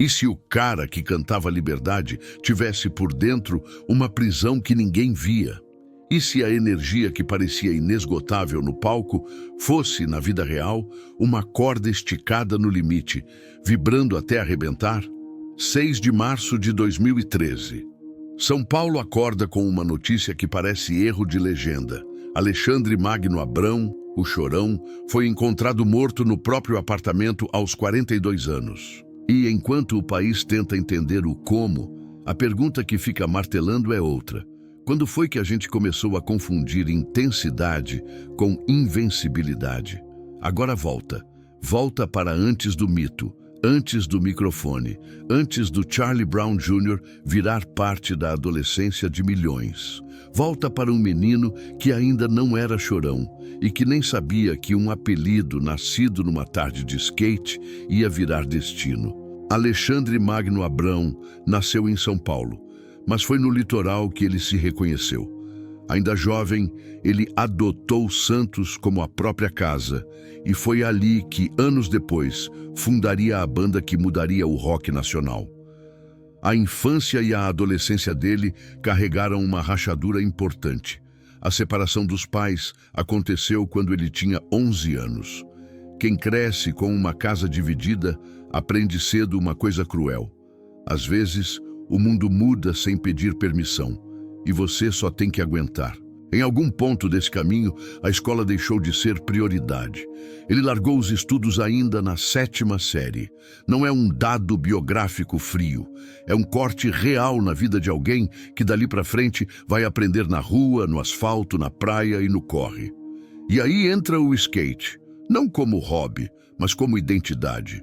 E se o cara que cantava liberdade tivesse por dentro uma prisão que ninguém via? E se a energia que parecia inesgotável no palco fosse, na vida real, uma corda esticada no limite, vibrando até arrebentar? 6 de março de 2013. São Paulo acorda com uma notícia que parece erro de legenda. Alexandre Magno Abrão, o Chorão, foi encontrado morto no próprio apartamento aos 42 anos. E enquanto o país tenta entender o como, a pergunta que fica martelando é outra. Quando foi que a gente começou a confundir intensidade com invencibilidade? Agora volta. Volta para antes do mito, antes do microfone, antes do Charlie Brown Jr. virar parte da adolescência de milhões. Volta para um menino que ainda não era chorão e que nem sabia que um apelido nascido numa tarde de skate ia virar destino. Alexandre Magno Abrão nasceu em São Paulo, mas foi no litoral que ele se reconheceu. Ainda jovem, ele adotou Santos como a própria casa e foi ali que, anos depois, fundaria a banda que mudaria o rock nacional. A infância e a adolescência dele carregaram uma rachadura importante. A separação dos pais aconteceu quando ele tinha 11 anos. Quem cresce com uma casa dividida aprende cedo uma coisa cruel. Às vezes, o mundo muda sem pedir permissão, e você só tem que aguentar. Em algum ponto desse caminho, a escola deixou de ser prioridade. Ele largou os estudos ainda na 7ª série. Não é um dado biográfico frio, é um corte real na vida de alguém que dali para frente vai aprender na rua, no asfalto, na praia e no corre. E aí entra o skate, não como hobby, mas como identidade.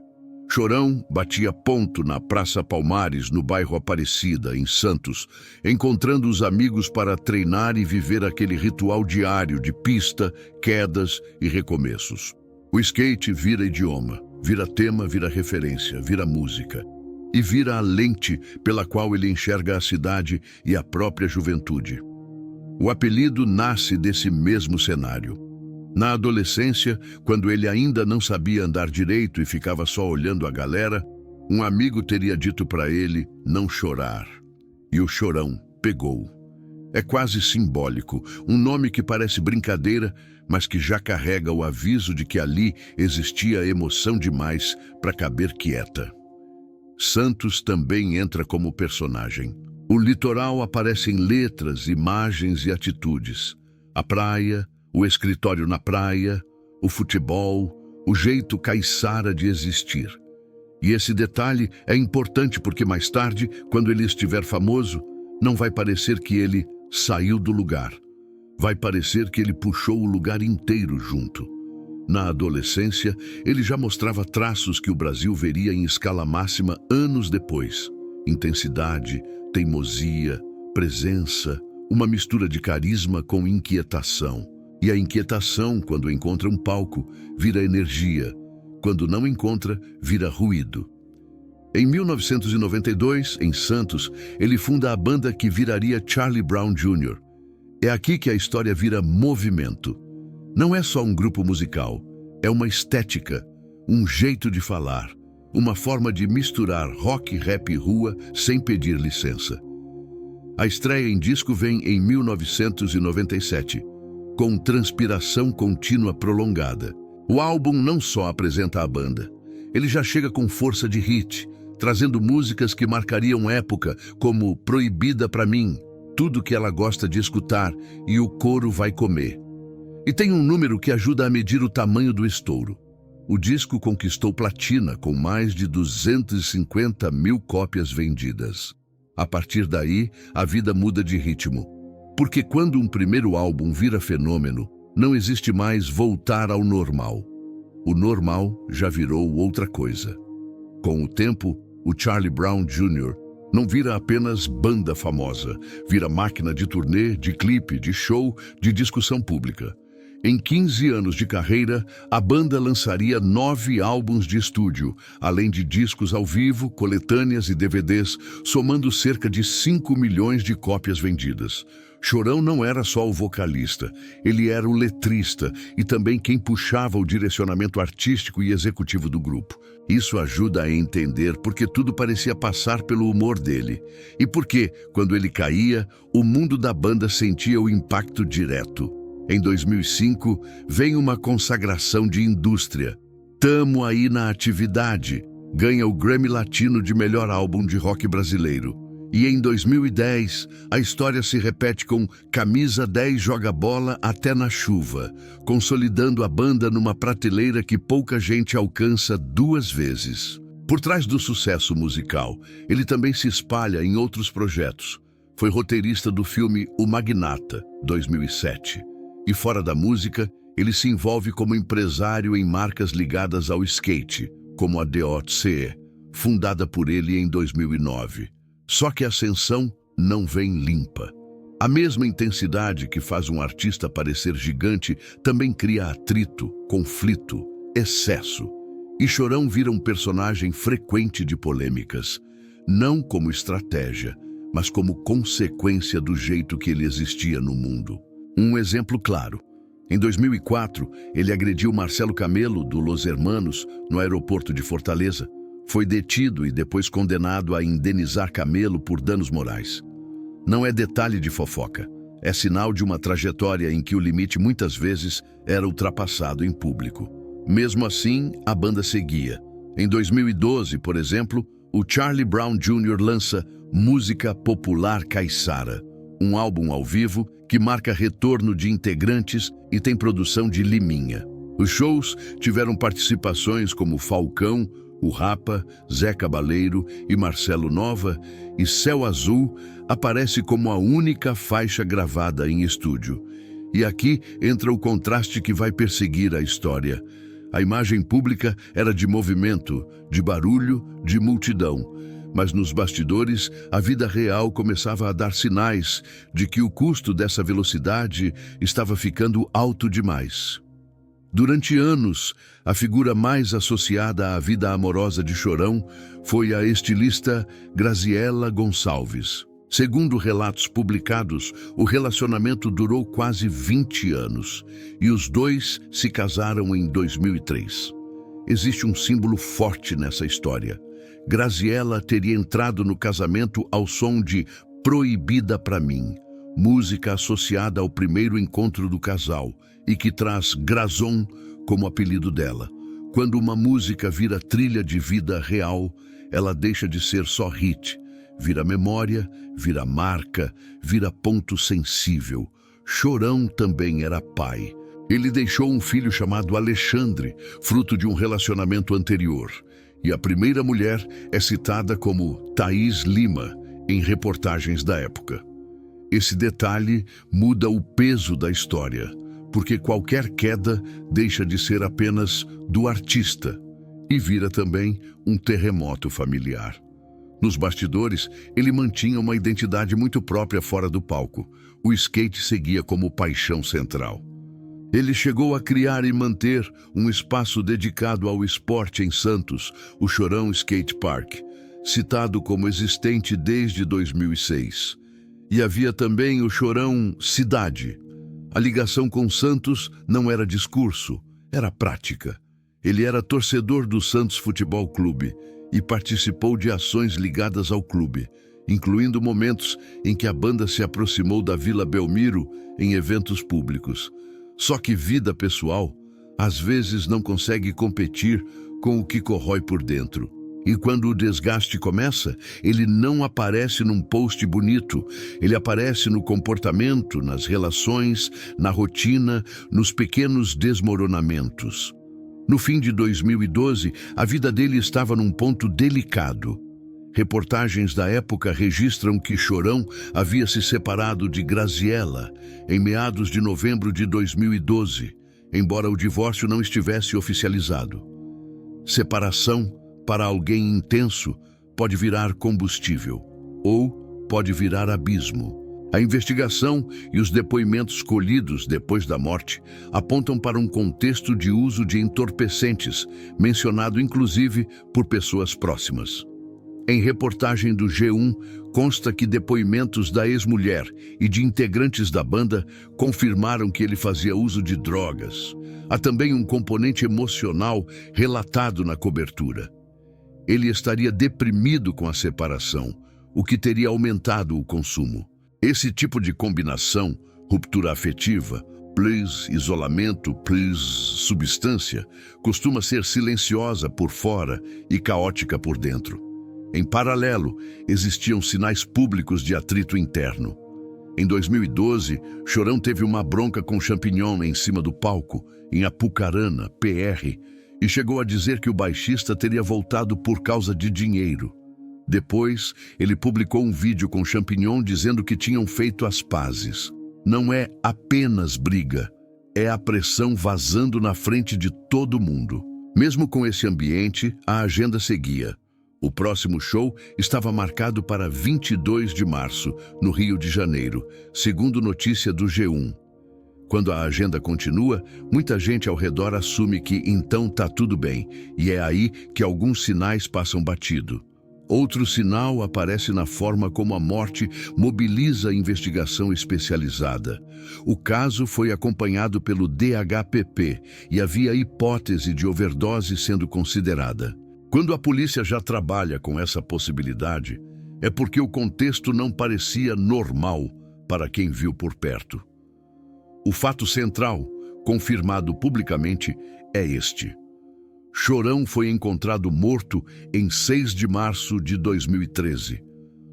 Chorão batia ponto na Praça Palmares, no bairro Aparecida, em Santos, encontrando os amigos para treinar e viver aquele ritual diário de pista, quedas e recomeços. O skate vira idioma, vira tema, vira referência, vira música. E vira a lente pela qual ele enxerga a cidade e a própria juventude. O apelido nasce desse mesmo cenário. Na adolescência, quando ele ainda não sabia andar direito e ficava só olhando a galera, um amigo teria dito para ele não chorar. E o Chorão pegou. É quase simbólico, um nome que parece brincadeira, mas que já carrega o aviso de que ali existia emoção demais para caber quieta. Santos também entra como personagem. O litoral aparece em letras, imagens e atitudes. A praia, o escritório na praia, o futebol, o jeito caiçara de existir. E esse detalhe é importante porque mais tarde, quando ele estiver famoso, não vai parecer que ele saiu do lugar. Vai parecer que ele puxou o lugar inteiro junto. Na adolescência, ele já mostrava traços que o Brasil veria em escala máxima anos depois. Intensidade, teimosia, presença, uma mistura de carisma com inquietação. E a inquietação, quando encontra um palco, vira energia. Quando não encontra, vira ruído. Em 1992, em Santos, ele funda a banda que viraria Charlie Brown Jr. É aqui que a história vira movimento. Não é só um grupo musical, é uma estética, um jeito de falar, uma forma de misturar rock, rap e rua sem pedir licença. A estreia em disco vem em 1997. Com transpiração contínua prolongada. O álbum não só apresenta a banda, ele já chega com força de hit, trazendo músicas que marcariam época, como Proibida Pra Mim, Tudo Que Ela Gosta de Escutar e O Couro Vai Comer. E tem um número que ajuda a medir o tamanho do estouro. O disco conquistou platina com mais de 250 mil cópias vendidas. A partir daí, a vida muda de ritmo. Porque quando um primeiro álbum vira fenômeno, não existe mais voltar ao normal. O normal já virou outra coisa. Com o tempo, o Charlie Brown Jr. não vira apenas banda famosa, vira máquina de turnê, de clipe, de show, de discussão pública. Em 15 anos de carreira, a banda lançaria 9 álbuns de estúdio, além de discos ao vivo, coletâneas e DVDs, somando cerca de 5 milhões de cópias vendidas. Chorão não era só o vocalista, ele era o letrista e também quem puxava o direcionamento artístico e executivo do grupo. Isso ajuda a entender porque tudo parecia passar pelo humor dele e porque, quando ele caía, o mundo da banda sentia o impacto direto. Em 2005, vem uma consagração de indústria. Tamo aí na atividade. Ganha o Grammy Latino de melhor álbum de rock brasileiro. E em 2010, a história se repete com Camisa 10 joga bola até na chuva, consolidando a banda numa prateleira que pouca gente alcança 2 vezes. Por trás do sucesso musical, ele também se espalha em outros projetos. Foi roteirista do filme O Magnata, 2007. E fora da música, ele se envolve como empresário em marcas ligadas ao skate, como a DOTC, fundada por ele em 2009. Só que a ascensão não vem limpa. A mesma intensidade que faz um artista parecer gigante também cria atrito, conflito, excesso. E Chorão vira um personagem frequente de polêmicas, não como estratégia, mas como consequência do jeito que ele existia no mundo. Um exemplo claro. Em 2004, ele agrediu Marcelo Camelo, do Los Hermanos, no aeroporto de Fortaleza. Foi detido e depois condenado a indenizar Camelo por danos morais. Não é detalhe de fofoca. É sinal de uma trajetória em que o limite muitas vezes era ultrapassado em público. Mesmo assim, a banda seguia. Em 2012, por exemplo, o Charlie Brown Jr. lança Música Popular Caiçara, um álbum ao vivo que marca retorno de integrantes e tem produção de Liminha. Os shows tiveram participações como Falcão, o Rapa, Zé Cabaleiro e Marcelo Nova, e Céu Azul aparece como a única faixa gravada em estúdio. E aqui entra o contraste que vai perseguir a história. A imagem pública era de movimento, de barulho, de multidão. Mas nos bastidores, a vida real começava a dar sinais de que o custo dessa velocidade estava ficando alto demais. Durante anos, a figura mais associada à vida amorosa de Chorão foi a estilista Graziella Gonçalves. Segundo relatos publicados, o relacionamento durou quase 20 anos e os dois se casaram em 2003. Existe um símbolo forte nessa história. Graziella teria entrado no casamento ao som de Proibida Pra Mim, música associada ao primeiro encontro do casal e que traz Grazon como apelido dela. Quando uma música vira trilha de vida real, ela deixa de ser só hit, vira memória, vira marca, vira ponto sensível. Chorão também era pai. Ele deixou um filho chamado Alexandre, fruto de um relacionamento anterior. E a primeira mulher é citada como Thaís Lima, em reportagens da época. Esse detalhe muda o peso da história, porque qualquer queda deixa de ser apenas do artista e vira também um terremoto familiar. Nos bastidores, ele mantinha uma identidade muito própria fora do palco. O skate seguia como paixão central. Ele chegou a criar e manter um espaço dedicado ao esporte em Santos, o Chorão Skate Park, citado como existente desde 2006. E havia também o Chorão Cidade. A ligação com Santos não era discurso, era prática. Ele era torcedor do Santos Futebol Clube e participou de ações ligadas ao clube, incluindo momentos em que a banda se aproximou da Vila Belmiro em eventos públicos. Só que vida pessoal, às vezes, não consegue competir com o que corrói por dentro. E quando o desgaste começa, ele não aparece num post bonito, ele aparece no comportamento, nas relações, na rotina, nos pequenos desmoronamentos. No fim de 2012, a vida dele estava num ponto delicado. Reportagens da época registram que Chorão havia se separado de Graziella em meados de novembro de 2012, embora o divórcio não estivesse oficializado. Separação, para alguém intenso, pode virar combustível ou pode virar abismo. A investigação e os depoimentos colhidos depois da morte apontam para um contexto de uso de entorpecentes, mencionado inclusive por pessoas próximas. Em reportagem do G1, consta que depoimentos da ex-mulher e de integrantes da banda confirmaram que ele fazia uso de drogas. Há também um componente emocional relatado na cobertura. Ele estaria deprimido com a separação, o que teria aumentado o consumo. Esse tipo de combinação, ruptura afetiva, plus isolamento, plus substância, costuma ser silenciosa por fora e caótica por dentro. Em paralelo, existiam sinais públicos de atrito interno. Em 2012, Chorão teve uma bronca com Champignon em cima do palco, em Apucarana, PR, e chegou a dizer que o baixista teria voltado por causa de dinheiro. Depois, ele publicou um vídeo com Champignon dizendo que tinham feito as pazes. Não é apenas briga, é a pressão vazando na frente de todo mundo. Mesmo com esse ambiente, a agenda seguia. O próximo show estava marcado para 22 de março, no Rio de Janeiro, segundo notícia do G1. Quando a agenda continua, muita gente ao redor assume que então tá tudo bem, e é aí que alguns sinais passam batido. Outro sinal aparece na forma como a morte mobiliza a investigação especializada. O caso foi acompanhado pelo DHPP e havia hipótese de overdose sendo considerada. Quando a polícia já trabalha com essa possibilidade, é porque o contexto não parecia normal para quem viu por perto. O fato central, confirmado publicamente, é este. Chorão foi encontrado morto em 6 de março de 2013,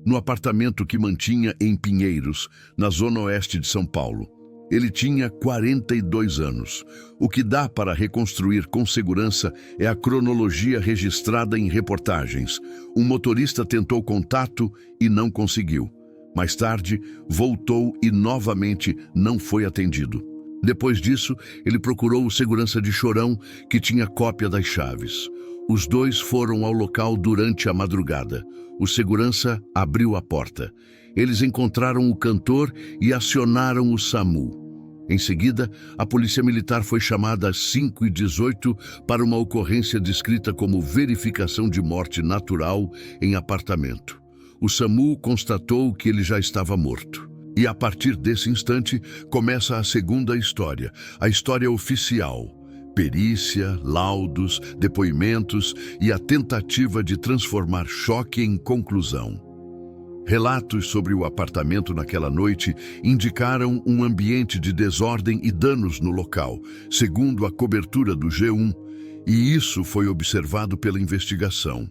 no apartamento que mantinha em Pinheiros, na zona oeste de São Paulo. Ele tinha 42 anos. O que dá para reconstruir com segurança é a cronologia registrada em reportagens. Um motorista tentou contato e não conseguiu. Mais tarde, voltou e novamente não foi atendido. Depois disso, ele procurou o segurança de Chorão, que tinha cópia das chaves. Os dois foram ao local durante a madrugada. O segurança abriu a porta. Eles encontraram o cantor e acionaram o SAMU. Em seguida, a polícia militar foi chamada às 5h18 para uma ocorrência descrita como verificação de morte natural em apartamento. O SAMU constatou que ele já estava morto. E a partir desse instante, começa a segunda história, a história oficial. Perícia, laudos, depoimentos e a tentativa de transformar choque em conclusão. Relatos sobre o apartamento naquela noite indicaram um ambiente de desordem e danos no local, segundo a cobertura do G1, e isso foi observado pela investigação.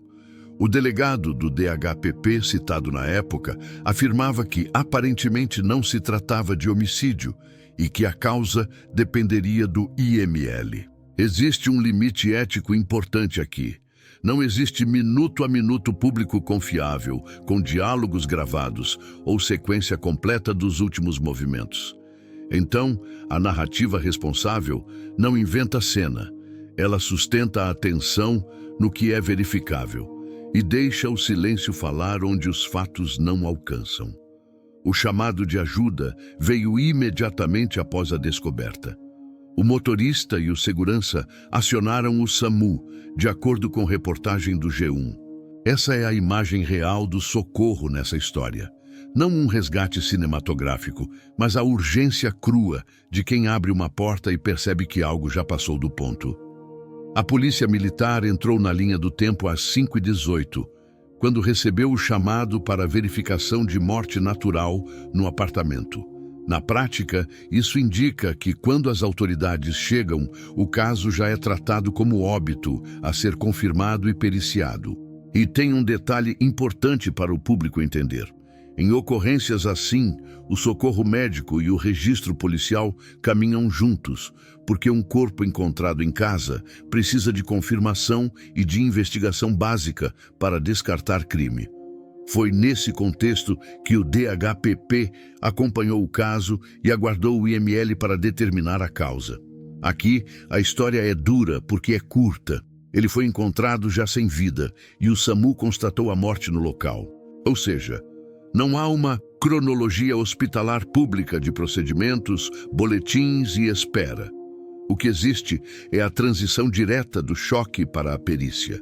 O delegado do DHPP, citado na época, afirmava que aparentemente não se tratava de homicídio e que a causa dependeria do IML. Existe um limite ético importante aqui. Não existe minuto a minuto público confiável, com diálogos gravados ou sequência completa dos últimos movimentos. Então, a narrativa responsável não inventa cena. Ela sustenta a atenção no que é verificável e deixa o silêncio falar onde os fatos não alcançam. O chamado de ajuda veio imediatamente após a descoberta. O motorista e o segurança acionaram o SAMU, de acordo com reportagem do G1. Essa é a imagem real do socorro nessa história. Não um resgate cinematográfico, mas a urgência crua de quem abre uma porta e percebe que algo já passou do ponto. A polícia militar entrou na linha do tempo às 5h18, quando recebeu o chamado para a verificação de morte natural no apartamento. Na prática, isso indica que quando as autoridades chegam, o caso já é tratado como óbito, a ser confirmado e periciado. E tem um detalhe importante para o público entender. Em ocorrências assim, o socorro médico e o registro policial caminham juntos, porque um corpo encontrado em casa precisa de confirmação e de investigação básica para descartar crime. Foi nesse contexto que o DHPP acompanhou o caso e aguardou o IML para determinar a causa. Aqui, a história é dura porque é curta. Ele foi encontrado já sem vida e o SAMU constatou a morte no local. Ou seja, não há uma cronologia hospitalar pública de procedimentos, boletins e espera. O que existe é a transição direta do choque para a perícia.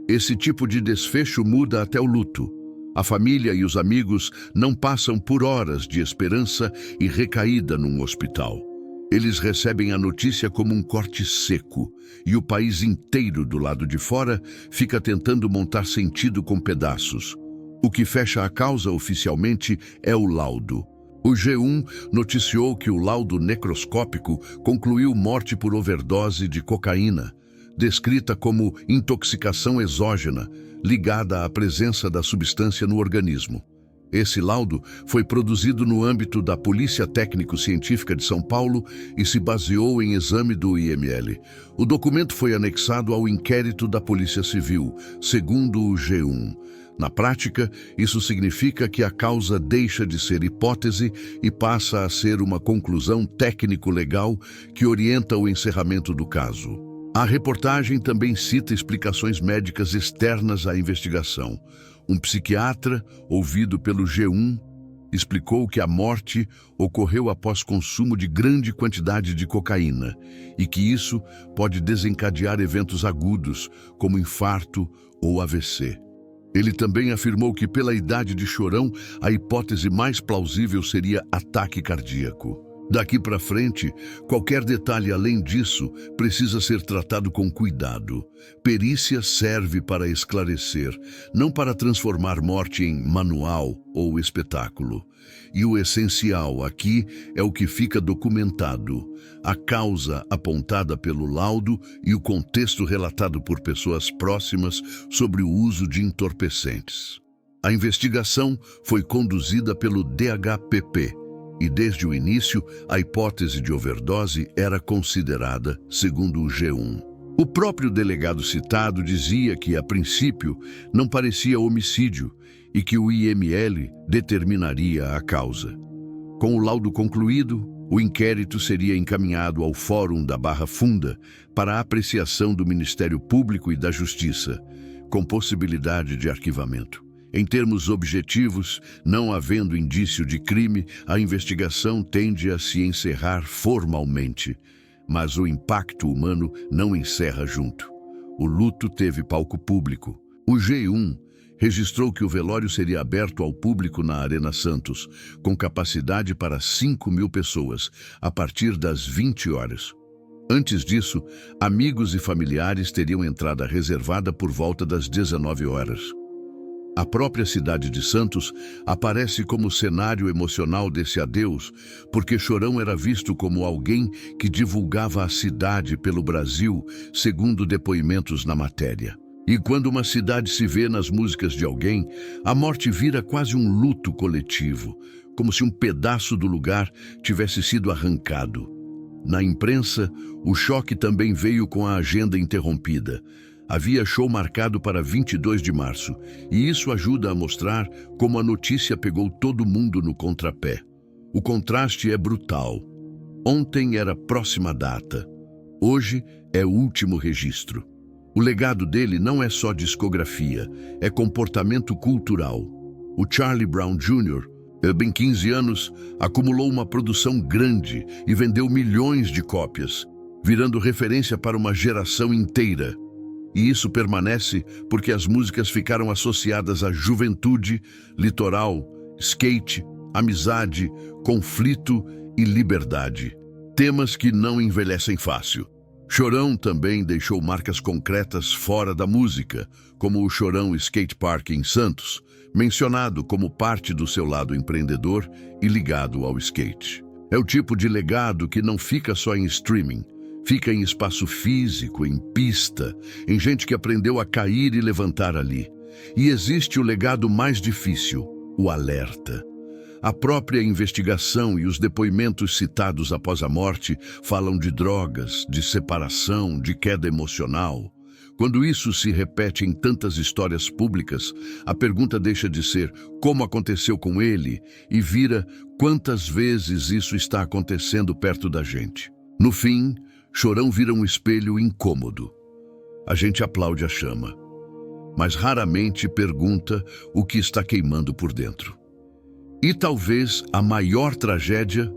Esse tipo de desfecho muda até o luto. A família e os amigos não passam por horas de esperança e recaída num hospital. Eles recebem a notícia como um corte seco, e o país inteiro do lado de fora fica tentando montar sentido com pedaços. O que fecha a causa oficialmente é o laudo. O G1 noticiou que o laudo necroscópico concluiu morte por overdose de cocaína, descrita como intoxicação exógena, ligada à presença da substância no organismo. Esse laudo foi produzido no âmbito da Polícia Técnico-Científica de São Paulo e se baseou em exame do IML. O documento foi anexado ao inquérito da Polícia Civil, segundo o G1. Na prática, isso significa que a causa deixa de ser hipótese e passa a ser uma conclusão técnico-legal que orienta o encerramento do caso. A reportagem também cita explicações médicas externas à investigação. Um psiquiatra, ouvido pelo G1, explicou que a morte ocorreu após consumo de grande quantidade de cocaína e que isso pode desencadear eventos agudos, como infarto ou AVC. Ele também afirmou que, pela idade de Chorão, a hipótese mais plausível seria ataque cardíaco. Daqui para frente, qualquer detalhe além disso precisa ser tratado com cuidado. Perícia serve para esclarecer, não para transformar morte em manual ou espetáculo. E o essencial aqui é o que fica documentado: a causa apontada pelo laudo e o contexto relatado por pessoas próximas sobre o uso de entorpecentes. A investigação foi conduzida pelo DHPP, e desde o início, a hipótese de overdose era considerada, segundo o G1. O próprio delegado citado dizia que, a princípio, não parecia homicídio e que o IML determinaria a causa. Com o laudo concluído, o inquérito seria encaminhado ao Fórum da Barra Funda para a apreciação do Ministério Público e da Justiça, com possibilidade de arquivamento. Em termos objetivos, não havendo indício de crime, a investigação tende a se encerrar formalmente, mas o impacto humano não encerra junto. O luto teve palco público. O G1 registrou que o velório seria aberto ao público na Arena Santos, com capacidade para 5.000 pessoas, a partir das 20 horas. Antes disso, amigos e familiares teriam entrada reservada por volta das 19 horas. A própria cidade de Santos aparece como cenário emocional desse adeus, porque Chorão era visto como alguém que divulgava a cidade pelo Brasil, segundo depoimentos na matéria. E quando uma cidade se vê nas músicas de alguém, a morte vira quase um luto coletivo, como se um pedaço do lugar tivesse sido arrancado. Na imprensa, o choque também veio com a agenda interrompida. Havia show marcado para 22 de março, e isso ajuda a mostrar como a notícia pegou todo mundo no contrapé. O contraste é brutal. Ontem era a próxima data. Hoje é o último registro. O legado dele não é só discografia, é comportamento cultural. O Charlie Brown Jr., em 15 anos, acumulou uma produção grande e vendeu milhões de cópias, virando referência para uma geração inteira. E isso permanece porque as músicas ficaram associadas à juventude, litoral, skate, amizade, conflito e liberdade. Temas que não envelhecem fácil. Chorão também deixou marcas concretas fora da música, como o Chorão Skate Park em Santos, mencionado como parte do seu lado empreendedor e ligado ao skate. É o tipo de legado que não fica só em streaming. Fica em espaço físico, em pista, em gente que aprendeu a cair e levantar ali. E existe o legado mais difícil, o alerta. A própria investigação e os depoimentos citados após a morte falam de drogas, de separação, de queda emocional. Quando isso se repete em tantas histórias públicas, a pergunta deixa de ser como aconteceu com ele e vira quantas vezes isso está acontecendo perto da gente. No fim, Chorão vira um espelho incômodo. A gente aplaude a chama, mas raramente pergunta o que está queimando por dentro. E talvez a maior tragédia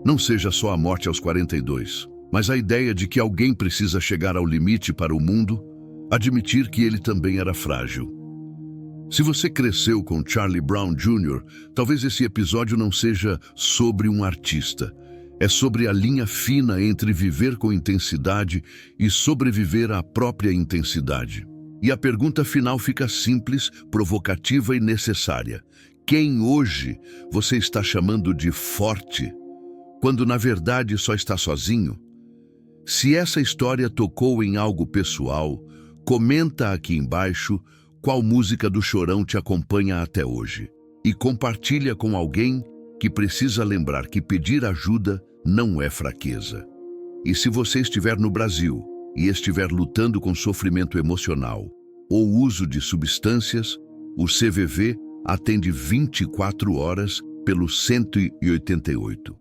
não seja só a morte aos 42, mas a ideia de que alguém precisa chegar ao limite para o mundo, admitir que ele também era frágil. Se você cresceu com Charlie Brown Jr., talvez esse episódio não seja sobre um artista. É sobre a linha fina entre viver com intensidade e sobreviver à própria intensidade. E a pergunta final fica simples, provocativa e necessária. Quem hoje você está chamando de forte, quando na verdade só está sozinho? Se essa história tocou em algo pessoal, comenta aqui embaixo qual música do Chorão te acompanha até hoje. E compartilha com alguém que precisa lembrar que pedir ajuda não é fraqueza. E se você estiver no Brasil e estiver lutando com sofrimento emocional ou uso de substâncias, o CVV atende 24 horas pelo 188.